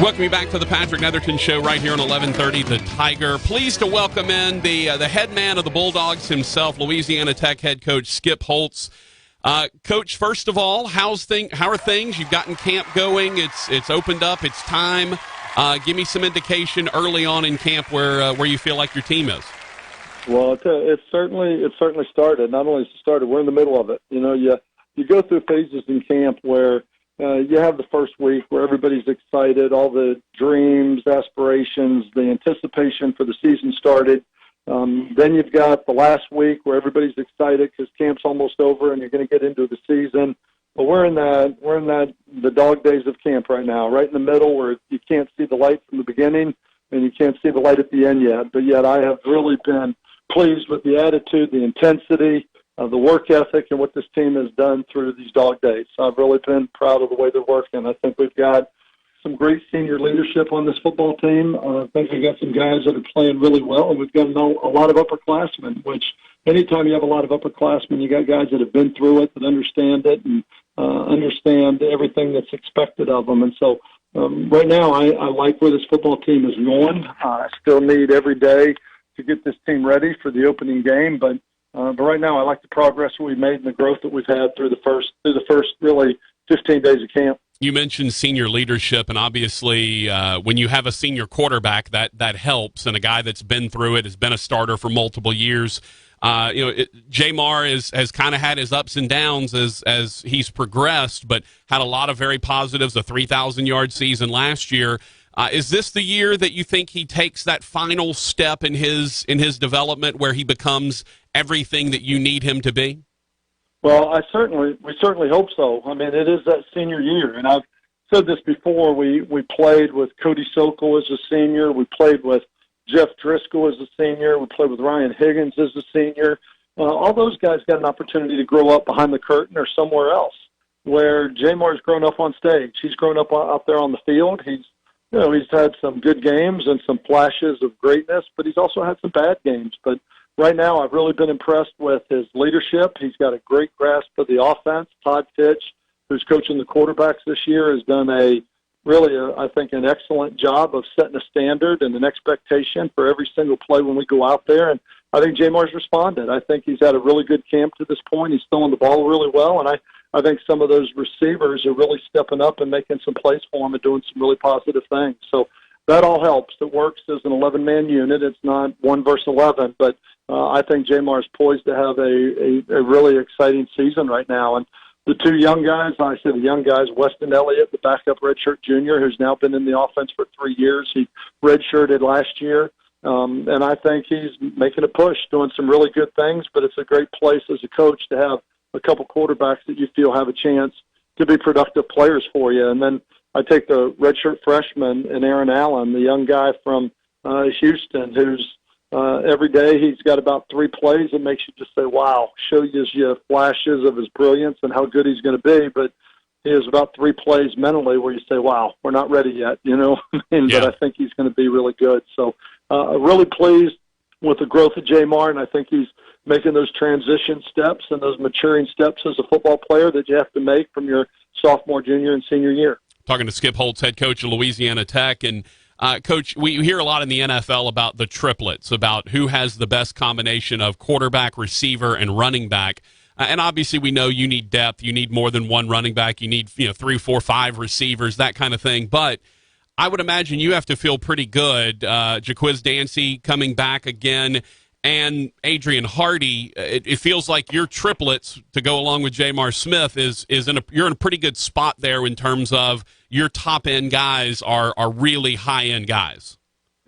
Welcome you back to the Patrick Netherton Show right here on 1130 The Tiger. Pleased to welcome in the head man of the Bulldogs himself, Louisiana Tech head coach Skip Holtz. Coach, first of all, how are things? You've gotten camp going. It's opened up. It's time. Give me some indication early on in camp where you feel like your team is. Well, it's certainly started. Not only has it started, we're in the middle of it. You know, you go through phases in camp where you have the first week where everybody's excited, all the dreams, aspirations, the anticipation for the season started. Then you've got the last week where everybody's excited because camp's almost over and you're going to get into the season. But we're in the dog days of camp right now, right in the middle where you can't see the light from the beginning and you can't see the light at the end yet. But yet I have really been pleased with the attitude, the intensity, the work ethic, and what this team has done through these dog days. So I've really been proud of the way they're working. I think we've got some great senior leadership on this football team. I think we've got some guys that are playing really well, and we've got a lot of upperclassmen, which anytime you have a lot of upperclassmen, you got guys that have been through it, that understand it, and understand everything that's expected of them. And so right now I like where this football team is going. I still need every day to get this team ready for the opening game, but right now I like the progress we've made and the growth that we've had through the first really 15 days of camp. You mentioned senior leadership, and obviously when you have a senior quarterback, that helps, and a guy that's been through it, has been a starter for multiple years. Jamar has kind of had his ups and downs as he's progressed, but had a lot of very positives, a 3,000-yard season last year. Is this the year that you think he takes that final step in his development where he becomes everything that you need him to be? Well, we certainly hope so. I mean, it is that senior year, and I've said this before. We played with Cody Sokol as a senior. We played with Jeff Driscoll as a senior. We played with Ryan Higgins as a senior. All those guys got an opportunity to grow up behind the curtain or somewhere else, where Jamar's grown up on stage. He's grown up out there on the field. He's had some good games and some flashes of greatness, but he's also had some bad games. But right now, I've really been impressed with his leadership. He's got a great grasp of the offense. Todd Fitch, who's coaching the quarterbacks this year, has done I think, an excellent job of setting a standard and an expectation for every single play when we go out there. And I think Jamar's responded. I think he's had a really good camp to this point. He's throwing the ball really well, and I think some of those receivers are really stepping up and making some plays for him and doing some really positive things. So that all helps. It works as an 11-man unit. It's not 1 versus 11, but I think Jamar is poised to have a really exciting season right now. And the two young guys, Weston Elliott, the backup redshirt junior, who's now been in the offense for 3 years. He redshirted last year, and I think he's making a push, doing some really good things, but it's a great place as a coach to have a couple quarterbacks that you feel have a chance to be productive players for you. And then I take the redshirt freshman and Aaron Allen, the young guy from Houston, who's every day he's got about 3 plays that makes you just say, wow, shows you flashes of his brilliance and how good he's going to be. But he has about 3 plays mentally where you say, wow, we're not ready yet, But I think he's going to be really good. So really pleased with the growth of Jamar, and I think he's making those transition steps and those maturing steps as a football player that you have to make from your sophomore, junior, and senior year. Talking to Skip Holtz, head coach of Louisiana Tech. And, Coach, we hear a lot in the NFL about the triplets, about who has the best combination of quarterback, receiver, and running back. And obviously we know you need depth. You need more than one running back. You need 3, 4, 5 receivers, that kind of thing. But I would imagine you have to feel pretty good. Jaquiz Dancy coming back again, and Adrian Hardy. It feels like your triplets to go along with Jamar Smith you're in a pretty good spot there in terms of your top end guys are really high end guys.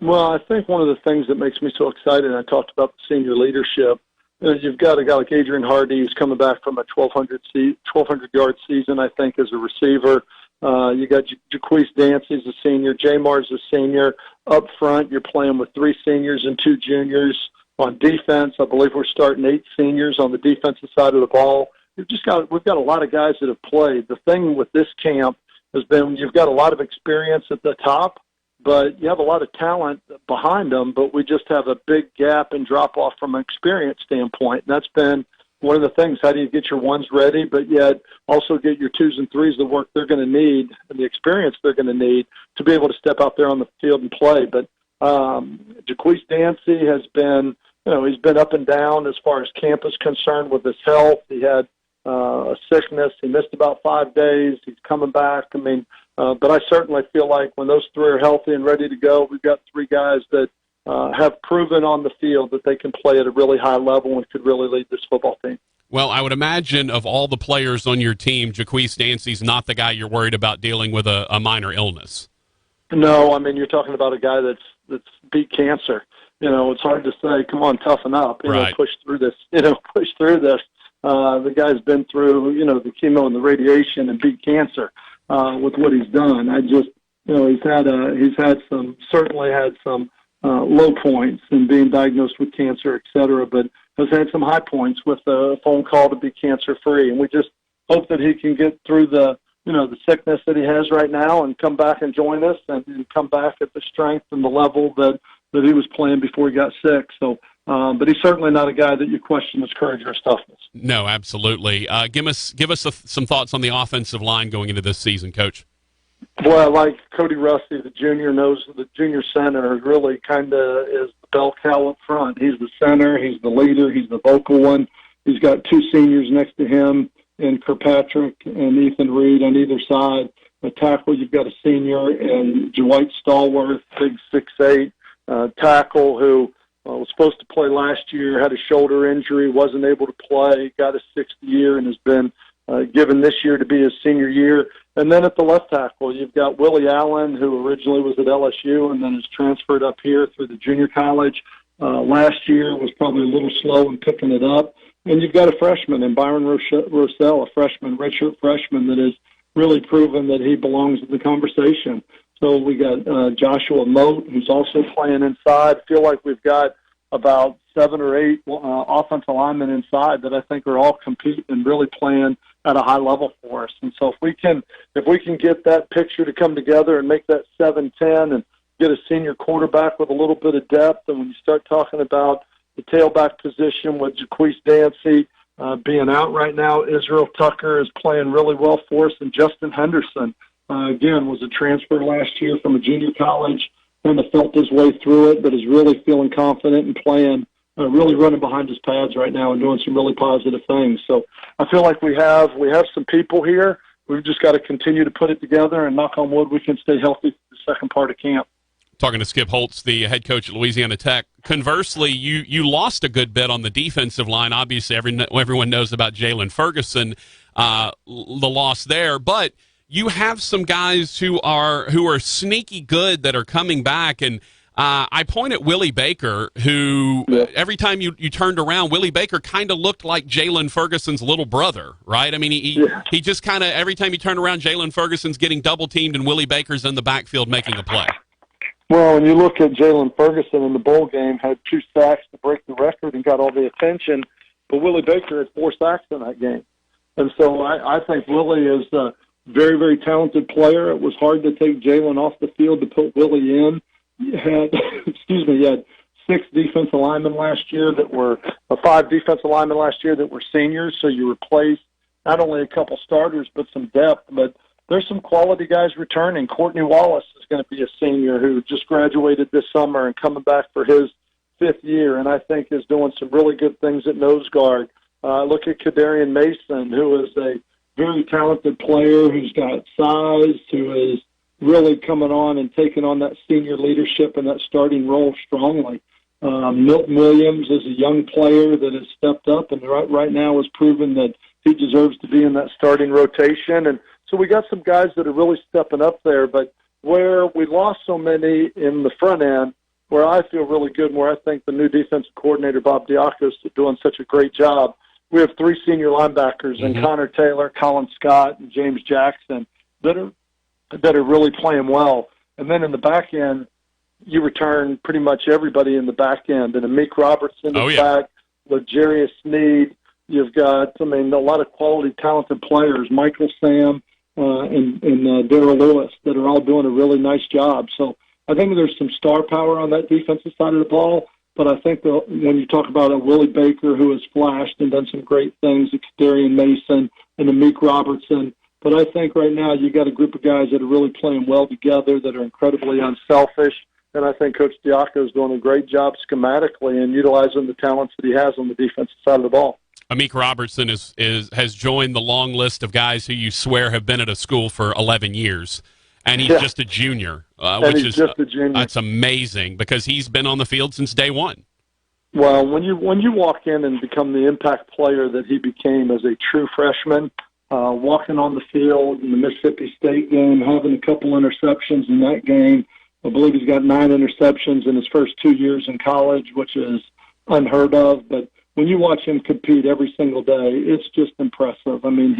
Well, I think one of the things that makes me so excited, and I talked about the senior leadership, is you've got a guy like Adrian Hardy who's coming back from a 1,200-yard season, I think, as a receiver. You got Jaquiz Dancy as a senior. Jamar's a senior. Up front, you're playing with 3 seniors and 2 juniors. On defense, I believe we're starting 8 seniors on the defensive side of the ball. We've got a lot of guys that have played. The thing with this camp has been you've got a lot of experience at the top, but you have a lot of talent behind them, but we just have a big gap and drop-off from an experience standpoint. And that's been one of the things, how do you get your ones ready, but yet also get your twos and threes the work they're going to need and the experience they're going to need to be able to step out there on the field and play. But Jaquise Dancy has been, he's been up and down as far as camp is concerned with his health. He had a sickness. He missed about 5 days. He's coming back. I mean, but I certainly feel like when those three are healthy and ready to go, we've got three guys that have proven on the field that they can play at a really high level and could really lead this football team. Well, I would imagine of all the players on your team, Jaquise Dancy's not the guy you're worried about dealing with a minor illness. No, I mean, you're talking about a guy that's beat cancer. It's hard to say, come on, toughen up, right. Push through this, push through this. The guy's been through, the chemo and the radiation and beat cancer with what he's done. I just, certainly had some low points in being diagnosed with cancer, et cetera, but has had some high points with a phone call to be cancer-free. And we just hope that he can get through the sickness that he has right now and come back and join us and come back at the strength and the level that he was playing before he got sick. So, but he's certainly not a guy that you question his courage or his toughness. No, absolutely. Give us some thoughts on the offensive line going into this season, Coach. Well, like Cody Rusty, the junior center really kind of is the bell cow up front. He's the center. He's the leader. He's the vocal one. He's got two seniors next to him, and Kirkpatrick and Ethan Reed on either side. A tackle, you've got a senior, and Dwight Stallworth, big 6'8", tackle who was supposed to play last year, had a shoulder injury, wasn't able to play, got his sixth year, and has been given this year to be his senior year. And then at the left tackle, you've got Willie Allen, who originally was at LSU and then has transferred up here through the junior college. Last year was probably a little slow in picking it up. And you've got a freshman in Byron Rossell, a freshman, redshirt freshman, that has really proven that he belongs in the conversation. So we got Joshua Moat, who's also playing inside. I feel like we've got about 7 or 8 offensive linemen inside that I think are all competing and really playing at a high level for us. And so if we can get that picture to come together and make that 7-10 and get a senior quarterback with a little bit of depth, and when you start talking about the tailback position with Jaquise Dancy being out right now, Israel Tucker is playing really well for us, and Justin Henderson, again, was a transfer last year from a junior college, kind of felt his way through it, but is really feeling confident and playing, really running behind his pads right now and doing some really positive things. So I feel like we have some people here. We've just got to continue to put it together, and knock on wood, we can stay healthy for the second part of camp. Talking to Skip Holtz, the head coach at Louisiana Tech. Conversely, you lost a good bit on the defensive line. Obviously, everyone knows about Jalen Ferguson, the loss there, but you have some guys who are sneaky good that are coming back, and I point at Willie Baker, who every time you turned around, Willie Baker kind of looked like Jalen Ferguson's little brother, right? I mean, he just kind of, every time you turn around, Jalen Ferguson's getting double-teamed, and Willie Baker's in the backfield making a play. Well, when you look at Jalen Ferguson in the bowl game, had 2 sacks to break the record and got all the attention, but Willie Baker had 4 sacks in that game. And so I think Willie is a very, very talented player. It was hard to take Jalen off the field to put Willie in. He had 6 defensive linemen last year that were 5 defensive linemen last year that were seniors. So you replaced not only a couple starters, but some depth. But there's some quality guys returning. Courtney Wallace is going to be a senior who just graduated this summer and coming back for his 5th year, and I think is doing some really good things at nose guard. Look at Kadarian Mason, who is a very talented player who's got size, who is really coming on and taking on that senior leadership and that starting role strongly. Milton Williams is a young player that has stepped up and right now has proven that he deserves to be in that starting rotation. And so we got some guys that are really stepping up there, but where we lost so many in the front end, where I feel really good and where I think the new defensive coordinator, Bob Diakos, is doing such a great job, we have 3 senior linebackers in Connor Taylor, Colin Scott, and James Jackson that are really playing well. And then in the back end, you return pretty much everybody in the back end. And Amik Robertson is back, L'Jarius Sneed. You've got, a lot of quality, talented players, Michael Sam and Darrell Lewis, that are all doing a really nice job. So I think there's some star power on that defensive side of the ball. But I think when you talk about a Willie Baker who has flashed and done some great things, Darian Mason and Amik Robertson, but I think right now you got a group of guys that are really playing well together, that are incredibly unselfish, and I think Coach Diaco is doing a great job schematically and utilizing the talents that he has on the defensive side of the ball. Amik Robertson has joined the long list of guys who you swear have been at a school for 11 years, and he's just a junior, which is just a junior. That's amazing because he's been on the field since day one. Well, when you walk in and become the impact player that he became as a true freshman, walking on the field in the Mississippi State game, having a couple interceptions in that game. I believe he's got 9 interceptions in his first 2 years in college, which is unheard of. But when you watch him compete every single day, it's just impressive. I mean,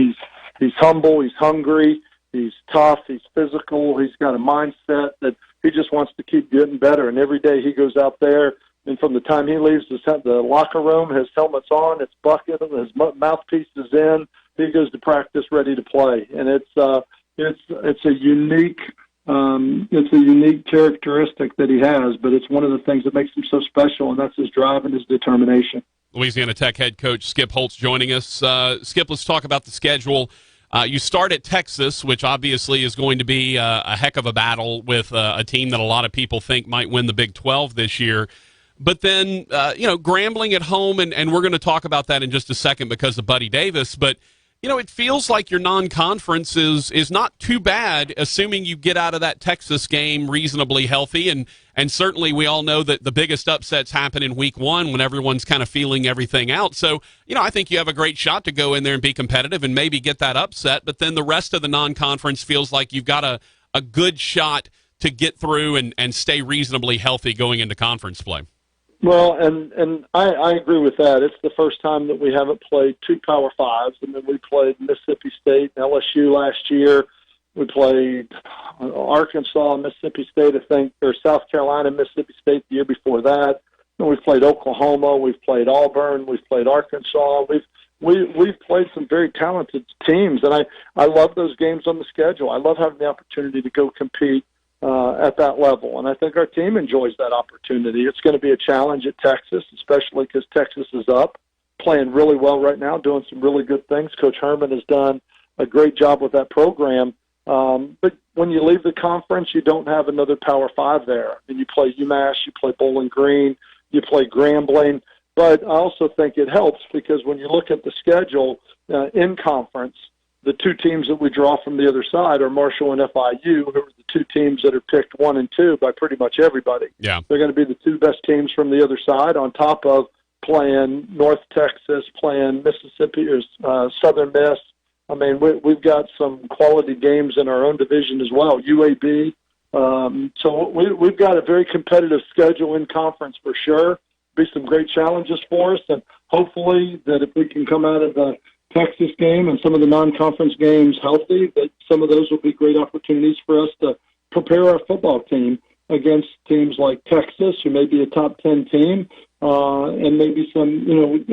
he's humble, he's hungry, he's tough, he's physical, he's got a mindset that he just wants to keep getting better. And every day he goes out there, and from the time he leaves the locker room, his helmet's on, it's bucket, his mouthpiece is in. He goes to practice ready to play, and it's a unique characteristic that he has. But it's one of the things that makes him so special, and that's his drive and his determination. Louisiana Tech head coach Skip Holtz joining us. Skip, let's talk about the schedule. You start at Texas, which obviously is going to be a heck of a battle with a team that a lot of people think might win the Big 12 this year. But then, Grambling at home, and we're going to talk about that in just a second because of Buddy Davis. But, it feels like your non-conference is not too bad, assuming you get out of that Texas game reasonably healthy. And certainly we all know that the biggest upsets happen in week 1 when everyone's kind of feeling everything out. So, I think you have a great shot to go in there and be competitive and maybe get that upset. But then the rest of the non-conference feels like you've got a good shot to get through and stay reasonably healthy going into conference play. Well, and I agree with that. It's the first time that we haven't played 2 Power Fives. I mean, we played Mississippi State and LSU last year. We played Arkansas, Mississippi State, I think, or South Carolina, Mississippi State the year before that. And we've played Oklahoma. We've played Auburn. We've played Arkansas. We've played some very talented teams, and I love those games on the schedule. I love having the opportunity to go compete at that level, and I think our team enjoys that opportunity. It's going to be a challenge at Texas, especially because Texas is up, playing really well right now, doing some really good things. Coach Herman has done a great job with that program, but when you leave the conference, you don't have another Power 5 there. And you play UMass, you play Bowling Green, you play Grambling, but I also think it helps because when you look at the schedule in conference, the 2 teams that we draw from the other side are Marshall and FIU, who are the 2 teams that are picked 1 and 2 by pretty much everybody. Yeah. They're going to be the 2 best teams from the other side on top of playing North Texas, playing Mississippi or Southern Miss. I mean, we've got some quality games in our own division as well, UAB. So we've got a very competitive schedule in conference for sure. Be some great challenges for us, and hopefully that if we can come out of the Texas game and some of the non-conference games healthy, that some of those will be great opportunities for us to prepare our football team against teams like Texas, who may be a top 10 team, and maybe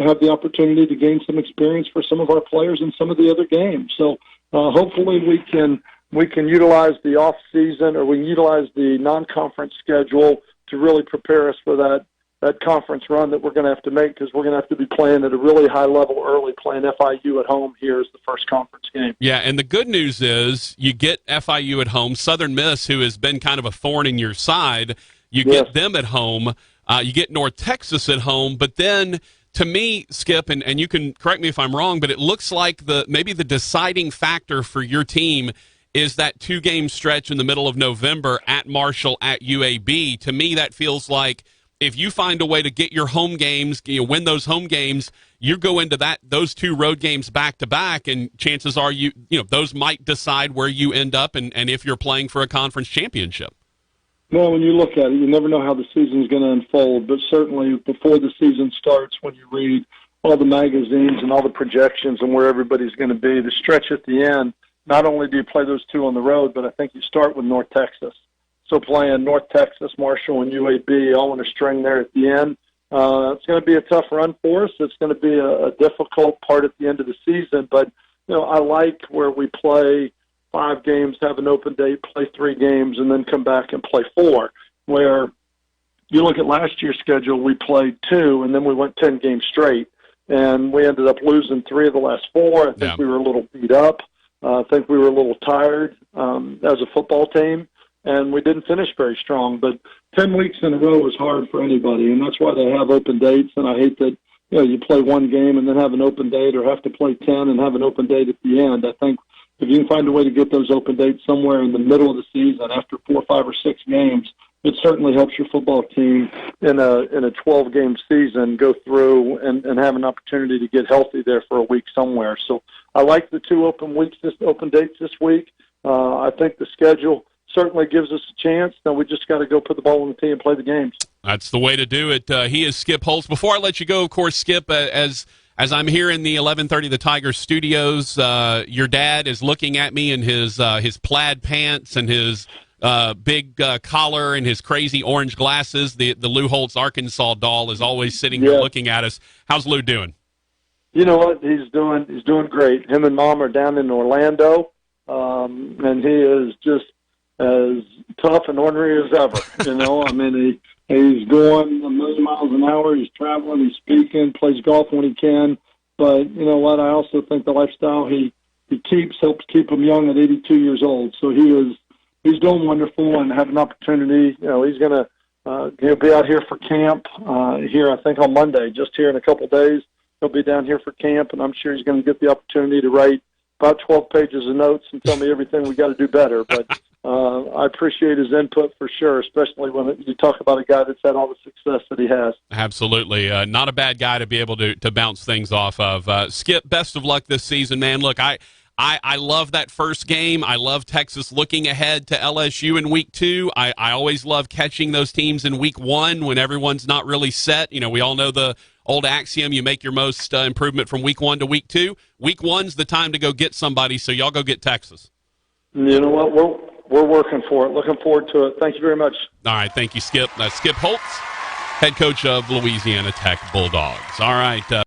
have the opportunity to gain some experience for some of our players in some of the other games. So hopefully we can utilize the off season, or we can utilize the non-conference schedule to really prepare us for that conference run that we're going to have to make, because we're going to have to be playing at a really high level early, playing FIU at home here as the first conference game. Yeah, and the good news is you get FIU at home. Southern Miss, who has been kind of a thorn in your side, you get them at home. You get North Texas at home. But then, to me, Skip, and you can correct me if I'm wrong, but it looks like maybe the deciding factor for your team is that 2-game stretch in the middle of November at Marshall, at UAB. To me, that feels like if you find a way to get your home games, win those home games, you go into those 2 road games back to back, and chances are those might decide where you end up and if you're playing for a conference championship. Well, when you look at it, you never know how the season's going to unfold, but certainly before the season starts, when you read all the magazines and all the projections and where everybody's going to be, the stretch at the end, not only do you play those 2 on the road, but I think you start with North Texas. So playing North Texas, Marshall, and UAB all in a string there at the end. It's going to be a tough run for us. It's going to be a difficult part at the end of the season. But, I like where we play 5 games, have an open date, play 3 games, and then come back and play 4, where you look at last year's schedule, we played 2, and then we went 10 games straight, and we ended up losing 3 of the last 4. I think we were a little beat up. I think we were a little tired as a football team, and we didn't finish very strong. But 10 weeks in a row is hard for anybody, and that's why they have open dates. And I hate that you play one game and then have an open date, or have to play 10 and have an open date at the end. I think if you can find a way to get those open dates somewhere in the middle of the season after 4, 5, or 6 games, it certainly helps your football team in a 12-game season go through and have an opportunity to get healthy there for a week somewhere. So I like the 2 open dates this week. I think the schedule certainly gives us a chance. Now we just got to go put the ball on the tee and play the games. That's the way to do it. He is Skip Holtz. Before I let you go, of course, Skip, as I'm here in the 1130 The Tiger studios, your dad is looking at me in his plaid pants and his big collar and his crazy orange glasses. The Lou Holtz Arkansas doll is always sitting here looking at us. How's Lou doing? You know what? He's doing great. Him and Mom are down in Orlando, and he is just as tough and ornery as ever. I mean, he's going a million miles an hour. He's traveling. He's speaking. Plays golf when he can. But you know what? I also think the lifestyle he keeps helps keep him young at 82 years old. So he's doing wonderful and have an opportunity. He's gonna he'll be out here for camp here. I think on Monday, just here in a couple of days. He'll be down here for camp, and I'm sure he's going to get the opportunity to write about 12 pages of notes and tell me everything we got to do better. But I appreciate his input for sure, especially when you talk about a guy that's had all the success that he has. Absolutely. Not a bad guy to be able to bounce things off of. Skip, best of luck this season, man. Look, I love that first game. I love Texas looking ahead to LSU in week 2. I always love catching those teams in week 1 when everyone's not really set. We all know the old axiom, you make your most improvement from week 1 to week 2. Week 1's the time to go get somebody, so y'all go get Texas. You know what? We're working for it. Looking forward to it. Thank you very much. All right. Thank you, Skip. Skip Holtz, head coach of Louisiana Tech Bulldogs. All right.